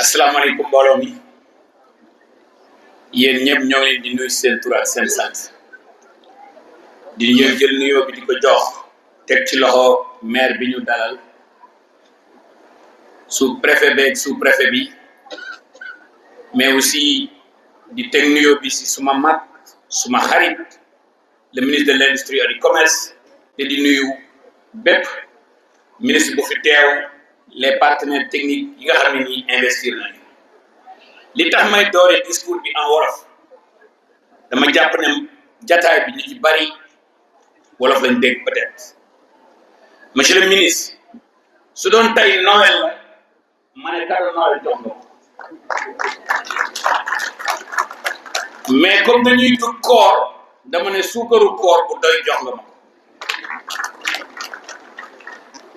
asalaamaaleykum mbooloo mi yéen ñëpp ñoo ngi leen di nuyu seen tur ak seen sant di ñëw jël nuyoo bi di ko jox teg ci loxo maire bi ñu dalal sous-préfet beeg sous-préfet bi mais aussi di teg nuyoo bi si suma mag suma xarit le ministre de l'industrie et du commerce te di nuyu bépp ministre bu fi teew les partenaires techniques yi nga xam ne nii investir nañu li tax may doore discours bi en wolof dama jàpp ne jataay bi ñu ci bari wolof lañ dégg peut-être monsieur le ministre su doon tey Noël la ma ne cadeau Noël jox nga mais comme dañuy dugg koor dama ne suukaru koor bu doy jox nga ma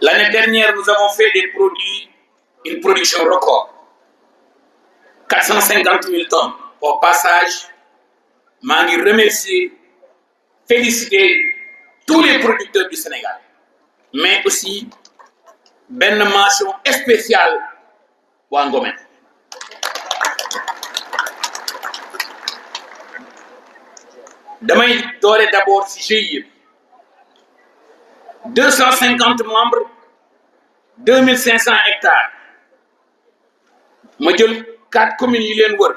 l'année dernière, nous avons fait une production record. 450 000 tonnes. Au passage, je remercie, féliciter tous les producteurs du Sénégal. Mais aussi, une mention spéciale pour Ngomène. Demain, d'abord, si j'ai 250 membres, 2500 hectares. Je jël 4 communes yi leen wër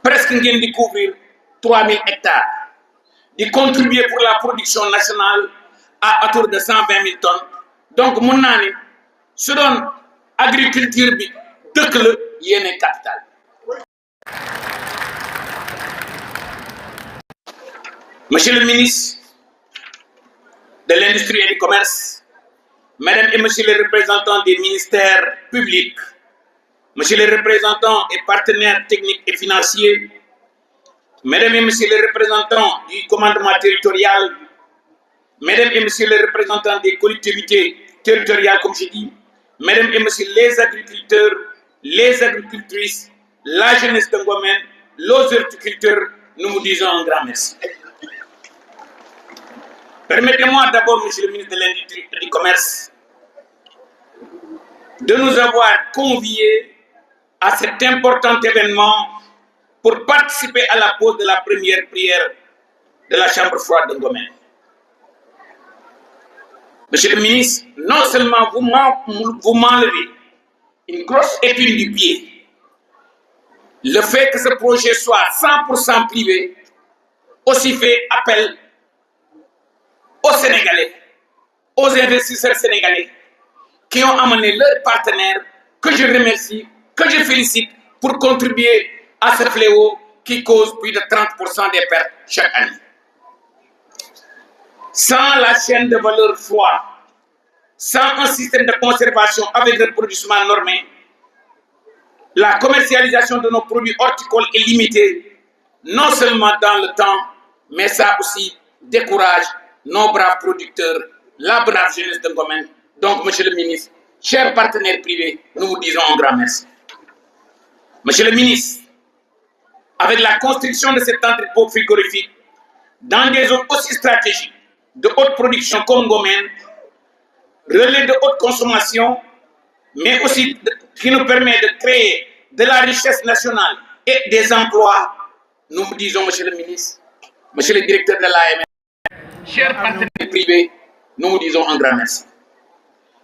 presque ngeen di couvrir 3000 hectares. Di contribuer pour la production nationale à hauteur de 120 000 tonnes. Donc mun naa ni su doon agriculture bi dëkk la yéene capital. Monsieur le ministre de l'industrie et du commerce, mesdames et messieurs les représentants des ministères publics, messieurs les représentants et partenaires techniques et financiers, mesdames et messieurs les représentants du commandement territorial, mesdames et messieurs les représentants des collectivités territoriales, comme je dis, mesdames et messieurs les agriculteurs, les agricultrices, la jeunesse de Ngomène, les horticulteurs, nous vous disons un grand merci. Permettez-moi d'abord, monsieur le ministre de l'Industrie et du Commerce, de nous avoir conviés à cet important événement pour participer à la pause de la première prière de la chambre froide de Ngomène. Monsieur le ministre, non seulement vous m'enlevez une grosse épine du pied, le fait que ce projet soit 100% privé aussi fait appel aux Sénégalais, aux investisseurs sénégalais qui ont amené leurs partenaires, que je remercie, que je félicite pour contribuer à ce fléau qui cause plus de 30% des pertes chaque année. Sans la chaîne de valeur froide, sans un système de conservation avec refroidissement normé, la commercialisation de nos produits horticoles est limitée, non seulement dans le temps, mais ça aussi décourage nos braves producteurs, la brave jeunesse de Ngomène. Donc, monsieur le ministre, chers partenaires privés, nous vous disons un grand merci. Monsieur le ministre, avec la construction de cet entrepôt frigorifique dans des zones aussi stratégiques de haute production comme Ngomène, relais de haute consommation, mais aussi qui nous permet de créer de la richesse nationale et des emplois, nous vous disons, monsieur le ministre, monsieur le directeur de l'AMF, chers partenaires privés, nous vous disons un grand merci.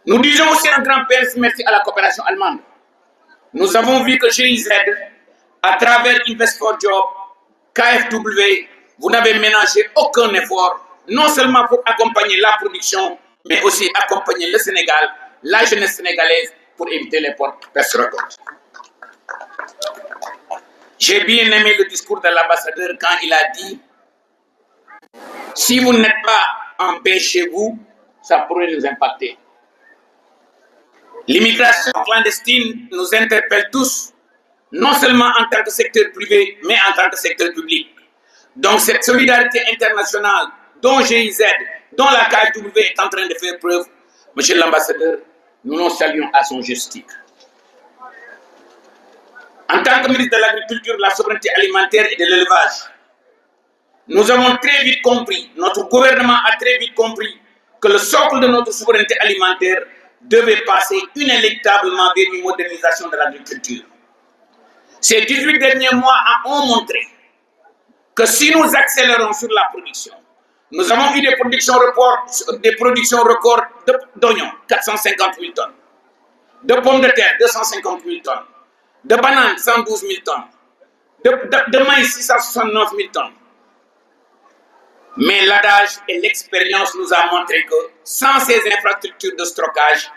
Nous disons aussi un grand merci à la coopération allemande. Nous avons vu que GIZ, à travers Invest for Job, KfW, vous n'avez ménagé aucun effort, non seulement pour accompagner la production, mais aussi accompagner le Sénégal, la jeunesse sénégalaise, pour éviter les portes perce-records. J'ai bien aimé le discours de l'ambassadeur quand il a dit: si vous n'êtes pas en paix chez vous, ça pourrait nous impacter. L'immigration clandestine nous interpelle tous, non seulement en tant que secteur privé, mais en tant que secteur public. Donc cette solidarité internationale dont GIZ, dont la KfW est en train de faire preuve, monsieur l'ambassadeur, nous nous saluons à son juste titre. En tant que ministre de l'Agriculture, de la Souveraineté alimentaire et de l'Élevage, nous avons très vite compris, notre gouvernement a très vite compris que le socle de notre souveraineté alimentaire devait passer inéluctablement vers une modernisation de l'agriculture. Ces 18 derniers mois ont montré que si nous accélérons sur la production, nous avons eu des productions records d'oignons, 450 000 tonnes, de pommes de terre, 250 000 tonnes, de bananes, 112 000 tonnes, de maïs, 669 000 tonnes. Mais l'adage et l'expérience nous ont montré que sans ces infrastructures de stockage,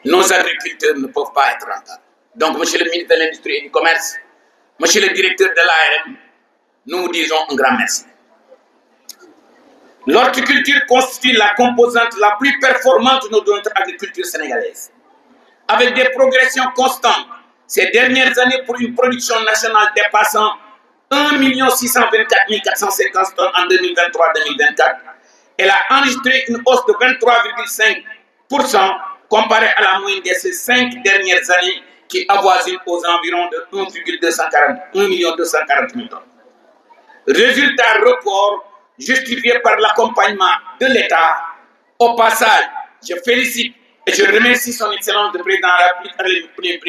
nos agriculteurs ne peuvent pas être rentables. Donc, monsieur le ministre de l'Industrie et du Commerce, monsieur le directeur de l'ARM, nous vous disons un grand merci. L'horticulture constitue la composante la plus performante de notre agriculture sénégalaise. Avec des progressions constantes ces dernières années pour une production nationale dépassant 1 624 450 tonnes en 2023-2024, elle a enregistré une hausse de 23,5% comparée à la moyenne de ces 5 dernières années qui avoisine aux environs de 1 240 000 tonnes. Résultat record justifié par l'accompagnement de l'État. Au passage, je félicite et je remercie son Excellence le Président de la République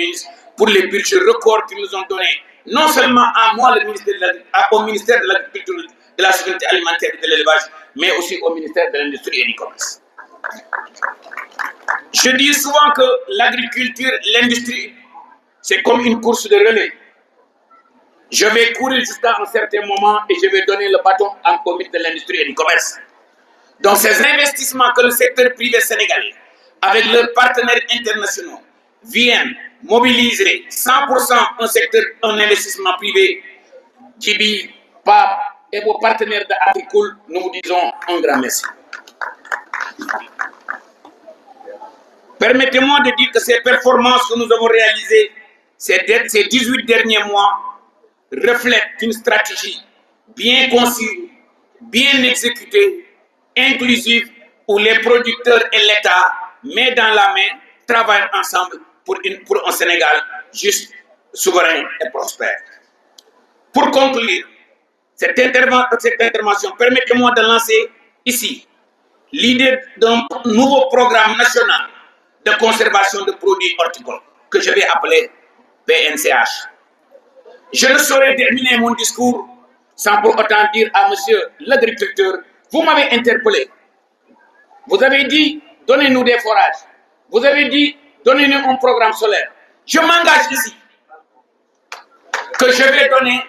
pour les budgets records qu'ils nous ont donnés, non seulement à moi, au ministère de l'Agriculture, de la Sécurité alimentaire et de l'élevage, mais aussi au ministère de l'Industrie et du Commerce. Je dis souvent que l'agriculture, l'industrie, c'est comme une course de relais. Je vais courir jusqu'à un certain moment et je vais donner le bâton au ministre de l'Industrie et du Commerce. Donc ces investissements que le secteur privé sénégalais, avec leurs partenaires internationaux, viennent mobiliser 100% un investissement privé, Djibi, PAP et vos partenaires d'Agricool, nous vous disons un grand merci. Permettez-moi de dire que ces performances que nous avons réalisées ces 18 derniers mois reflètent une stratégie bien conçue, bien exécutée, inclusive, où les producteurs et l'État, main dans la main, travaillent ensemble pour un Sénégal juste, souverain et prospère. Pour conclure cette intervention, permettez-moi de lancer ici l'idée d'un nouveau programme national de conservation de produits horticoles que je vais appeler PNCH. Je ne saurais terminer mon discours sans pour autant dire à monsieur l'agriculteur, vous m'avez interpellé. Vous avez dit, donnez-nous des forages. Vous avez dit, donnez-nous un programme solaire. Je m'engage ici que je vais donner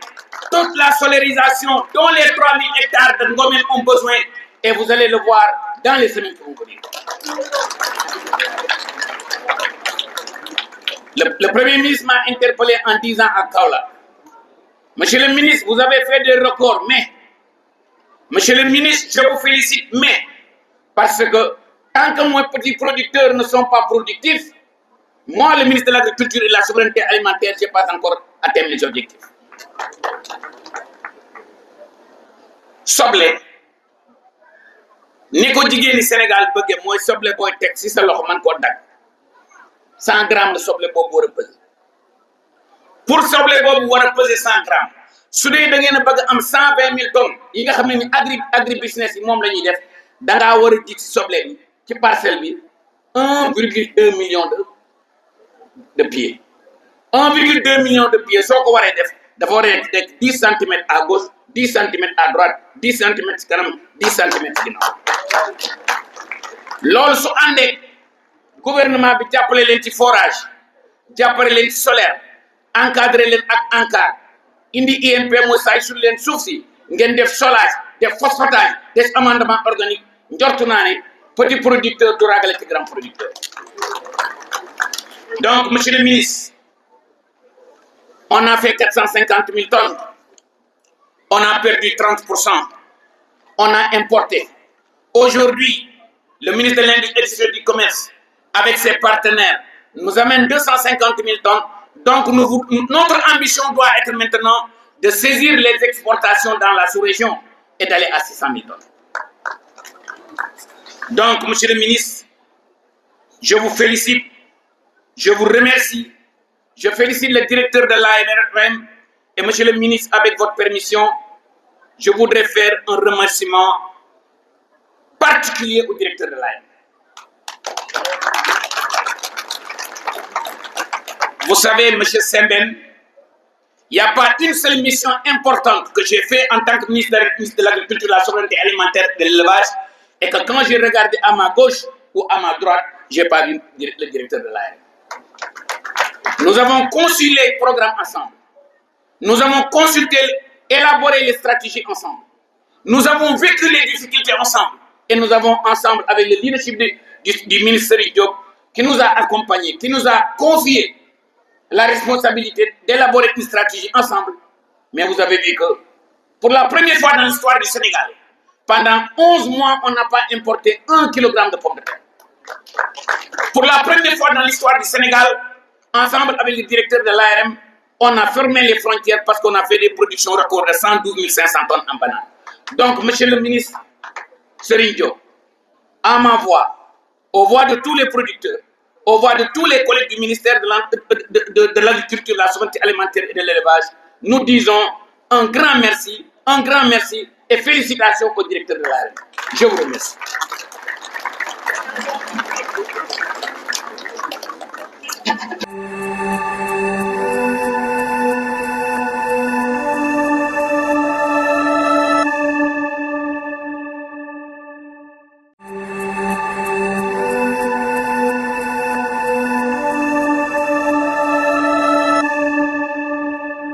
toute la solarisation dont les 3000 hectares de Ngomène ont besoin et vous allez le voir dans les semaines qui vont venir. Le Premier ministre m'a interpellé en disant à Kaola, monsieur le ministre, vous avez fait des records, mais, monsieur le ministre, je vous félicite, mais, parce que tant que mes petits producteurs ne sont pas productifs, moi, le ministre de l'Agriculture et de la Souveraineté alimentaire, je n'ai pas encore atteint mes objectifs. Soble, ni ko jigéen ni Sénégal bëgge mooy soble booy teg si sa loxo man koo dagg 100 grammes de soble boobu war a peser pour soble boobu war a peser 100 grammes su dee da ngeen a bëgg am 120 000 tonnes yi nga xam ne ni agri business yi moom la ñuy def da ngaa war a ji ci soble bi ci parcelle bi 1,2 million de pieds 1,2 million de pieds soo ko waree def dafa war a nekk 10 centimètres à gauche 10 centimètres à droite 10 centimètres ci kanam 10 centimètres ci ginnaaw loolu su àndee gouvernement bi jàppale leen ci forage jàppale leen ci solaire encadré leen ak ANCAR indi INP mooy saay sur leen suuf si ngeen def solage def phosphatage def amendement organique njortu naa ne petit producteur du ragale ci grand producteur. Donc monsieur le ministre, on a fait 450 000 tonnes, on a perdu 30%, on a importé. Aujourd'hui, le ministre de l'Industrie et du Commerce, avec ses partenaires, nous amène 250 000 tonnes. Donc, notre ambition doit être maintenant de saisir les exportations dans la sous-région et d'aller à 600 000 tonnes. Donc, monsieur le ministre, je vous félicite, je vous remercie, je félicite le directeur de l'ARM et monsieur le ministre, avec votre permission, je voudrais faire un remerciement particulier au directeur de l'ARM. Vous savez, M. Semben, il n'y a pas une seule mission importante que j'ai faite en tant que ministre de l'Agriculture, de la souveraineté alimentaire et de l'élevage, et que quand j'ai regardé à ma gauche ou à ma droite, je n'ai pas vu le directeur de l'ARM. Nous avons conçu les programmes ensemble. Nous avons consulté, élaboré les stratégies ensemble. Nous avons vécu les difficultés ensemble. Et nous avons ensemble, avec le leadership du ministre Diop, qui nous a accompagnés, qui nous a confié la responsabilité d'élaborer une stratégie ensemble. Mais vous avez vu que, pour la première fois dans l'histoire du Sénégal, pendant 11 mois, on n'a pas importé 1 kilogramme de pommes de terre. Pour la première fois dans l'histoire du Sénégal, ensemble avec le directeur de l'ARM, on a fermé les frontières parce qu'on a fait des productions records de 112 500 tonnes en banane. Donc, monsieur le ministre Serigne Diop, à ma voix, aux voix de tous les producteurs, aux voix de tous les collègues du ministère de l'Agriculture, de la souveraineté alimentaire et de l'élevage, nous disons un grand merci et félicitations au directeur de l'ARM. Je vous remercie.